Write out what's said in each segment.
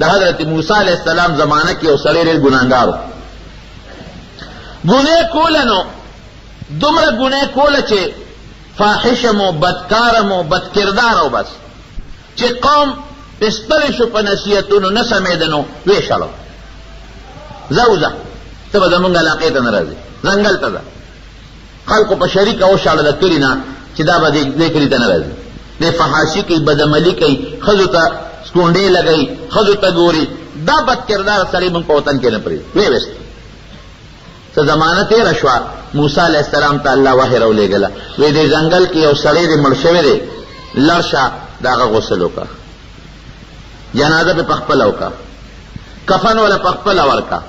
د حضرت موسی علیہ السلام زمانہ کې یو سړی ډېر ګناهګار ګناه کوله نو دومره ګناه کوله چې فاحشم و بدکارم و بدکردار و بس چې قوم پستری شو په نصیحتونو نه سمېدنو ویشلو زوزه ته به زمونږ علاقې ته نه راځي ځنګل ته ده خلکو په شریکه وشاله د کلي نه چې دا به دې کلي ته نه راځي دې فحاشي کوي بدعملي کوي ښځو ته سکونډې لګوي ښځو ته ګوري دا بدکردار سړی مونږ په وطن کې نه پرېږدي ویې ویست څه زمانه تېره شوه موسی علیہ السلام ته الله وحی راولېږله وی دې ځنګل کې یو سړی دی مړ شوی دی لړ شه د هغه غسل وکړه جنازه پې پخپله وکړه کفن وله پخپله ورکړه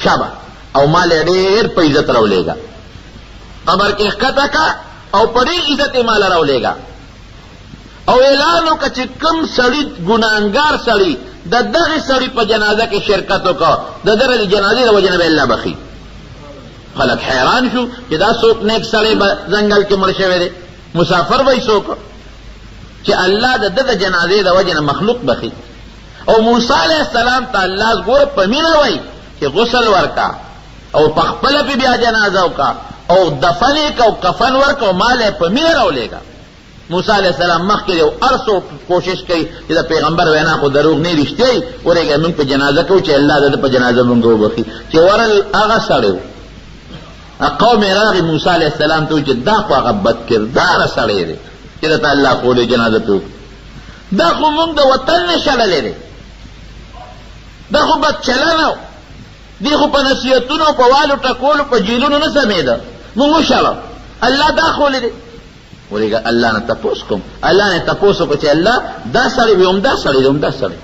شابه او مال یې ډېر په عزت راولېږه قبر کې ښکته کړه او په ډېر عزت یې ماله راولېږه او اعلان وکړه چې کوم سړي ګناهګار سړي د دغه سړي په جنازه کې شرکت وکړه د دغه جنازې د وجې نه به الله بخي خلک حیران شو چې دا څوک نیک سړی به ځنګل کې مړ شوی دی مسافر به یې څوک چې الله د ده د جنازې د وجې نه مخلوق بخي او موسی علیہ السلام ته الله ګوره په مینه وایي چې غسل ورکړه او په خپله پې بیا جنازه وکړه او دفن یې که او کفن ورکړه او مال یې په مینه راولېږه موسی علیہ السلام مخکې دی او هر څوک کوشش کوي چې د پیغمبر وینا خو دروغ نه رښتیا وي ورېږه موږ په جنازه کوو چې الله د ده په جنازه موږ وبخي چې ورل هغه سړی و قوم راغی موسی علیہ السلام ته وایي چې دا خو هغه بدکرداره سړی دی چې دته الله خولې جنازه ته وکړي دا خو موږ د وطن نه شړلی دی دا خو بد چلنه و دی خو په نصیحتونو په والو ټکولو په جیلونو نه سمېده موږ وشړه الله دا خولې دی ورېږه الله نه تپوس کوم الله نه تپوس وکړه چې الله دا سړی وي هم دا سړی دی هم دا سړی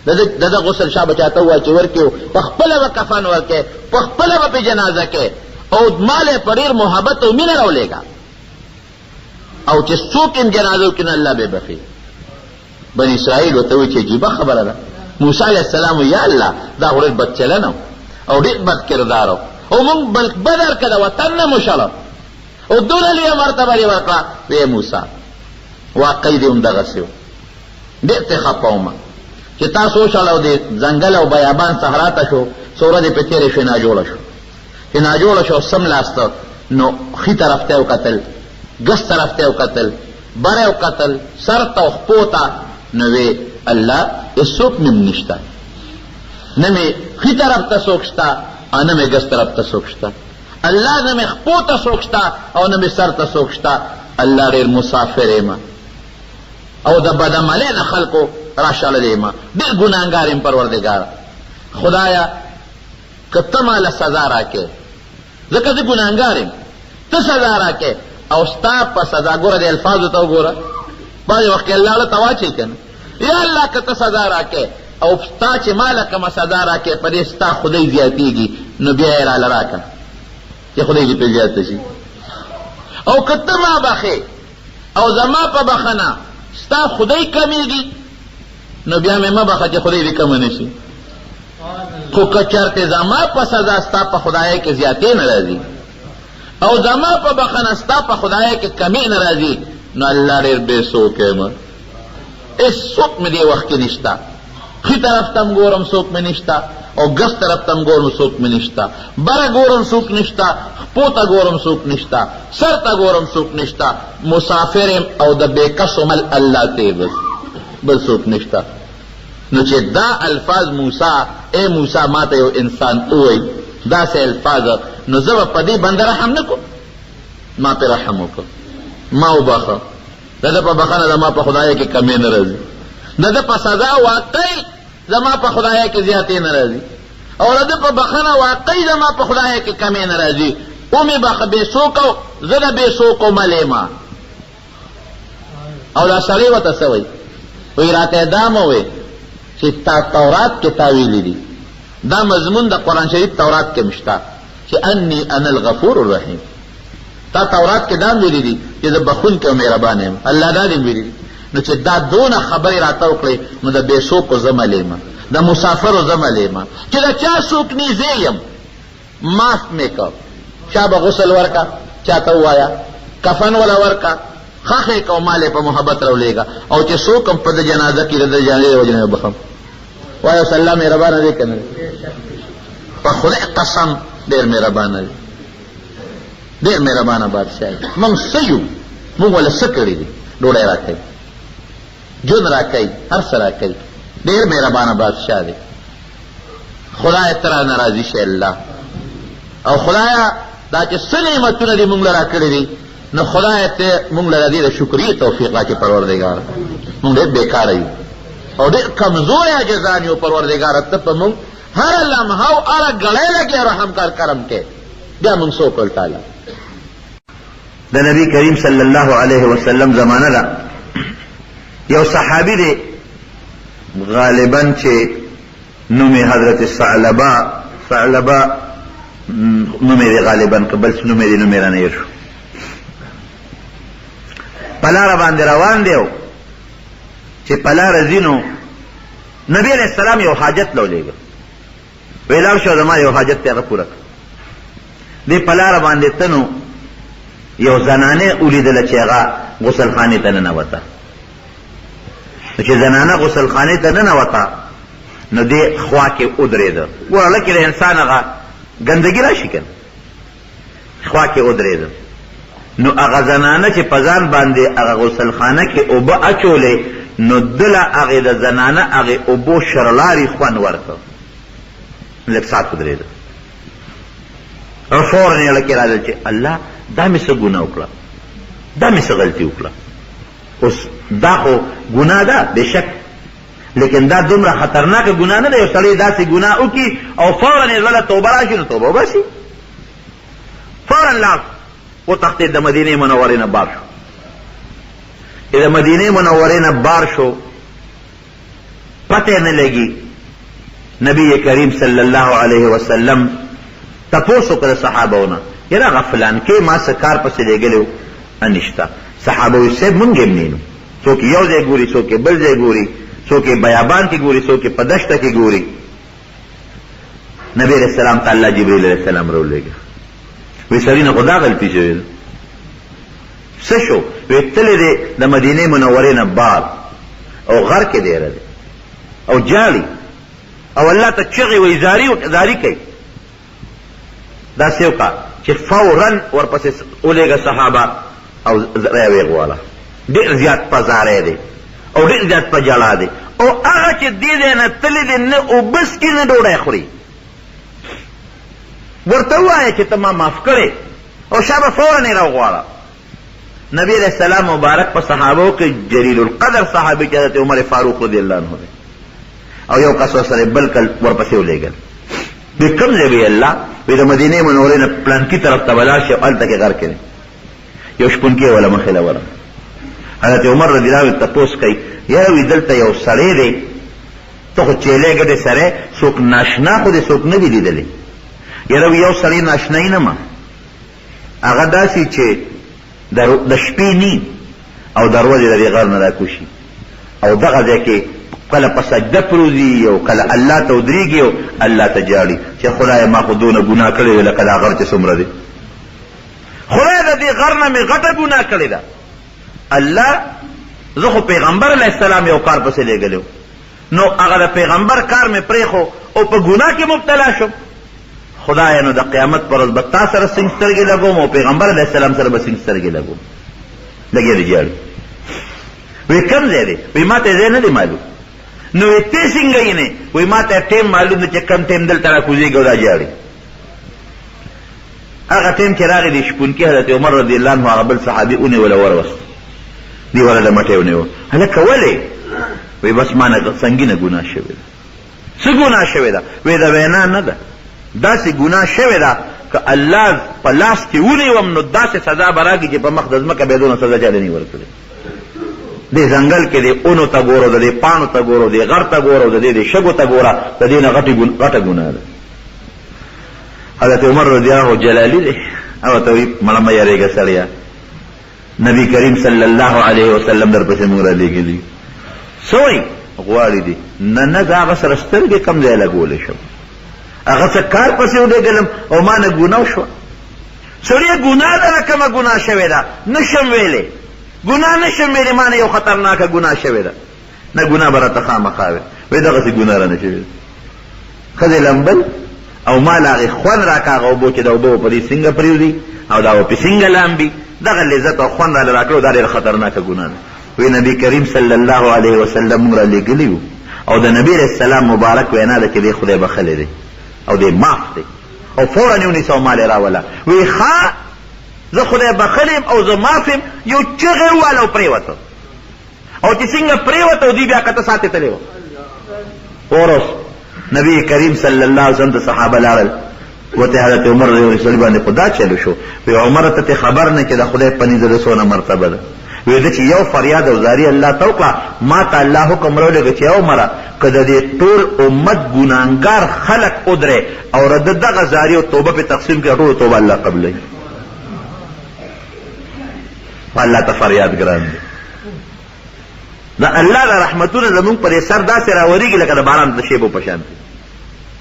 د ده غسل شاه به چاته ووایي چې ورکړي په خپله به کفن ورکړي په خپله به پې جنازه کوي او مال یې په ډېر محبت او مینه راولېږه او چې څوک یې جنازه وکړي نو الله به یې بخي بني اسرائیل ورته وایي چې عجیبه خبره ده موسی علیہ السلام وایي یا الله دا خو ډېر بد چلنه او ډېر بد کردار او موږ بدر که د وطن نه مو شړه او دونه لویه مرتبه یې ورکړه وی موسی واقعي دې همدغسې و ډېر ترې خفه ومه چې تاسو وشړه او د ځنګل او بیابان صحرا ته شو څو ورځې پې تېرې شوې ناجوړه شو چې ناجوړه شو سملاسته نو ښي طرف ته یې وکتل ګس طرف ته یې وکتل بره یې وکتل سر ته او خپو ته نو وی الله هېڅوک مې نشته نه مې ښي طرف ته څوک شته او نه مې ګس طرف ته څوک شته الله نه مې خپو ته څوک شته او نه مې سر ته څوک شته الله ډېر مسافر یم او د بدعملۍ نه خلکو راشړلی یم ډېر ګناهګار یم پروردګاره خدایه که ته ماله سزا راکې ځکه زه ګناهګار یم ته سزا راکې او ستا په سزا ګوره د الفاظو ته وګوره بعضې وخت کې الله له ته واچوي که نه یا الله که ته سزا راکې او ستا چې ماله کومه سزا راکې په دې ستا خدای زیاتېږي نو بیا یې راله راکړه چې خدای دې پرې زیاته شي او که ته ما بخې او زما په بخنه ستا خدای کمیږي نو بیا مې مه بخه چې خدای دې کمه نه شي خو که چرته زما په سزا ستا په خدایۍ کې زیاتې نه راځي او زما په بخنه ستا په خدایۍ کې کمې نه راځي نو الله ډېر بې سوکه یم هېڅوک مې دې وخت کې نشته ښي طرف ته م ګورم څوک مې نشته او ګس طرف ته م ګورم څوک مې نشته بره ګورم څوک نشته خپو ته ګورم څوک نشته سر ته ګورم څوک نشته مسافر یم او د بېکسو مل الله ته بس بل څوک نشته نو چې دا الفاظ موسی اے موسی ما ته یو انسان ووایي داسې الفاظ نو زه به په دې بنده رحم نه کوم ما پې رحم وکړه ما وبخه د ده په بخنه زما په خدایۍ کې کمې نه راځي د ده په سزا واقعي زما په خدایۍ کې زیاتې نه راځي او د ده په بخنه واقعي زما په خدایۍ کې کمې نه راځي ومې بخه بې سوکو زه د بې سوکو مل یم او دا سړی ورته څه وایي وایي راته دا مه وایي چې تا تورات کې تا ویلي دي دا مضمون د قرآن شریف تورات کې مشته چې انی انا الغفور الرحیم تا تورات کې دا ویلي دي چې زه بخونکی او مهربانه یم الله دا دې ویلي دي نو چې دا دونه خبرې راته وکړې نو د بې سوکو زه مل یم د مسافرو زه مل یم چې د چا څوک نیزې یم معاف مې کړ چا به غسل ورکړه چاته ووایه کفن وله ورکړه خاخې کو مالې په محبت راولېږه او چې څوک هم په د جنازه کې د جنازې د وجې نه بخم وایه اوس الله مهربانه دی که نه دی په خدای قسم ډېر مهربانه دی ډېر مهربانه بادشاه دی موږ څه یو موږ وله څه کړي دي ډوډۍ راکوي جون راکوي هر څه راکوي ډېر مهربانه بادشاه دی خدای ته رانه راضي شي الله او خدایه دا چې څه نعمتونه دي موږ له راکړي دي نو خدای ته موږ له دې د شکرې توفیق راکړي پروردګار موږ ډېر بېکاره یو او ډېر کمزوري عاجزان یو پروردګاره ته په موږ هره لمحه او هره ګړی لګې رحم کار کرم کې بیا موږ څه وکړل تعالی د نبی کریم صلی الله علیه وسلم زمانه ده یو صحابي دی غالبا چې نوم حضرت ثعلبه نوم دی غالبا که بل څه نوم دی نوم یې رانه هېر شو په لاره باندې روان دی چې په لاره ځي نو نبي علیه السلام یو حاجت له ولېږه ویې لاړ شو زما یو حاجت دی هغه پوره کړه دې په لاره باندې ته نو یو زنانه ولیدله چې هغه غسلخانې ته ننوته چې زنانه غسلخانې ته ننوته نو دې خوا کې ودرېده ګوره لکې د انسان هغه ګندګي راشي که خوا کې ودرېده نو هغه زنانه چې په ځان باندې هغه غسلخانه کې اوبه اچولې نو دله هغې د زنانه هغې اوبو شرلاري خوند ورکړ لږ ساعت ودرېده فورا یې لکې راځل چې الله دا مې څه ګناه وکړه دا مې څه غلطي وکړه اوس دا خو ګناه ده بېشک لیکن دا دومره خطرناکه ګناه نه ده یو سړی داسې ګناه وکړي او فورا یې زړه توبه راشي نو توبه وباسي فورا لاړ وتښتېد د مدینې منورې نه بار شو چې د مدینې منورې نه بار شو پته نه لګي نبی کریم صلی الله علیه وسلم تپوس وکړه صحابهونه یاره هغه فلان کې ما څه کار پسې لېږلی و نشته صحابه وایي صاحب مونږ یې هم نه څوک یو ځای ګوري څوک بل ځای ګوري څوک بیابان کې ګوري څوک په دشته کې ګوري نبی علیہ السلام ته الله جبریل علیہ السلام راولېږه وی سړي نه خو دا غلطي شوې ده څه شو وی تللی دی د مدینې منورې نه بار او غر کې دیره دی او جالي او الله ته چغې وی زاري کوي داسې وکړه چې فورا ورپسې ولېږه صحابه او رایې ویغواله ډېر زیات په زاری دی او ډېر زیات په جړا دی او هغه چې دې ځای نه تللی دی نه اوبه څکي نه ډوډۍ خوري ورته ووایه چې ته ما معاف کړې او شابه فورا یې راوغواړه نبی علیہ السلام مبارک په صحابو کې جلیل القدر صحابي چې حضرت عمر فاروق رضی الله عنه دی او یو کس ورسره بل کل ورپسې ولېږل وی کوم ځای وی الله وی د مدینې منورې نه پلانکي طرف ته ولاړ شي او هلته کې غر کې دی یو شپونکي وله مخې له ورم حضرت عمر رضی الله عنه تپوس کوي یاره وی دلته یو سړی دی ته خو چیلې ګډې سړی څوک ناشنا خو دې څوک نه دي لیدلی یاره وی یو سړی ناشنایي نه ما هغه داسې چې د شپې نی او دروازې د دې غر نه راکوشي او دغه ځای کې کله په سجده پروزي او کله الله ته ودرېږي او الله ته جاړي چې خدای ما خو دونه ګناه کړې وې لکه دا غر چې څومره دی خدای د دې غر نه مې غټه ګناه کړې ده الله زه خو پیغمبر علیه السلام یو کار پسې لېږلی نو هغه د پیغمبر کار مې پرېښو او په ګناه کې مبتلا شم خدای نو د قیامت پر ورځ به تا سره سنګ سترګې لګوم او پیغمبر علیه السلام سره به سنګ سترګې لګوم لګیا دی جاړي وی کوم ځای دی وی ما ته ځای نه دی معلوم نو وی ته څنګه یې نه وی ما ته ټیم معلوم دی چې کوم ټیم دلته راکوزېږي او دا جاړي هغه ټیم چې راغی دی شپونکي حضرت عمر رضی الله عنه هغه بل صحابي ونیوله وروست دی وله د مټې ونیو هلکه ولې وی بس ما نه سنګینه ګناه شوې ده څه ګناه شوې ده وی د وینا نه ده داسې ګناه شوې ده که الله په لاس کې ونیوم نو داسې سزا به راکړي چې په مخ د ځمکه به یې دونه سزا چا نه وي ورکړې دې ځنګل کې دې اونو ته ګوره د دې پاڼو ته ګوره دې غر ته ګوره د دې شګو ته ګوره د دې نه غټه ګناه ده حضرت عمر رضی الله جلالي دی هغه ته وایي مړه مه یارېږه سړیه نبی کریم صلی الله علیه وسلم در پسې موږ رالیږلي څه وایي غواړي دي نه زه هغه سره سترګې کم ځای لګولی شم هغه څه کار پسې ولېږلم او ما نه ګناه شوه سړیه ګناه ده کومه ګناه شوې ده نه شم ویلی ګناه نشم ویلې ما نه یو خطرناکه ګناه شوې ده، نه ګناه به راته خامخا وي. وایي دغسې ګناه رانه شوې ده. ښځې لمبل او ما له هغې خوند را کاغه اوبو چې د اوبو په دې سینګه پرېږدي او دا به په سینګه لامبي، دغه لذت او خوند راله را کړو، دا ډېره خطرناکه ګناه ده. وی نبی کریم صلی الله علیه وسلم موږ را لېږلي وو او د نبی علیه السلام مبارک وینا ده چې دی خدای بخلی دی او دی معاف دی او فورا یې ونیسه او ما لې راوله. وی ښه زه خدای بخلی یم او زه معاف یم. یو چغې وواله او پرېوته او چې څنګه پرېوته او دوی بیا کته ساتې تللی وه. اوروس نبی کریم صلی الله علیه وسلم ته صحابه لاړل، وته حضرت عمر رضی الله عنه باندې خدا چلو شو. وی عمر ته خبر نه چې د خدای په نزد څونه مرتبه ده. وی ده چې یو فریاد او زاری الله ته وکړه، ما ته الله حکم راولېږه چې عمره که د دې ټول امت ګناهګار خلک ودرې او د دغه زاری او توبه په تقسیم کړه، ټولو توبه الله قبلوي. الله ته فریاد ګران دی. د الله د رحمتونه زمونږ پر سر داسې راورېږي لکه د باران د شیبو په شان.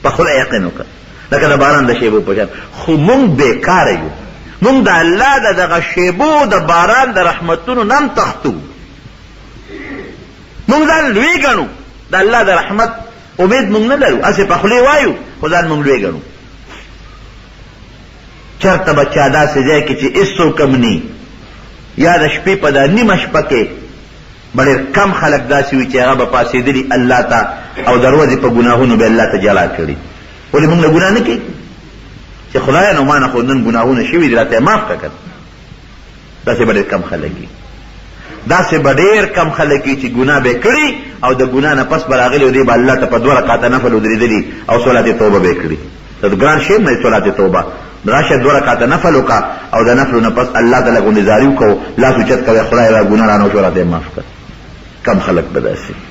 په خدای یقین وکړه لکه د باران د شیبو په شان. خو مونږ بېکاره یو، مونږ د الله د دغه شیبو د باران د رحمتونو نم تختو. مونږ ځان لوی ګڼو، د الله د رحمت امید مونږ نه لرو، هسې په خولې وایو خو ځان مونږ لوی ګڼو. چېرته به چا داسې ځای کې چې هېڅوک هم ني، یا د شپې په دا نیمه شپه کې به ډېر کم خلک داسې وي چې هغه به پاڅېدلي الله ته او د ورځې په ګناهونو به الله ته جلا کړي. ولې مونږ نه ګناه نه کوي چې خدایه نو ما نه خو نن ګناهونه شوي دي راته یې معاف کړه که داسې به ډېر کم خلک وي. داسې به ډېر کم خلک وي چې ګناه به یې کړي او د ګناه نه پس به راغلي او دی به الله ته په 2 رکعاته نفل ودرېدلي او صلات توبه به یې کړي. د ګران شی نه صلات توبه راشه 2 رکعاته نفل وکړه او د نفلو نه پس الله ته لږ غوندې زاري وکړو، لاس اوچت کوئ خدای را ګناه رانه وشو راته یې معاف کړه. کم خلک به داسې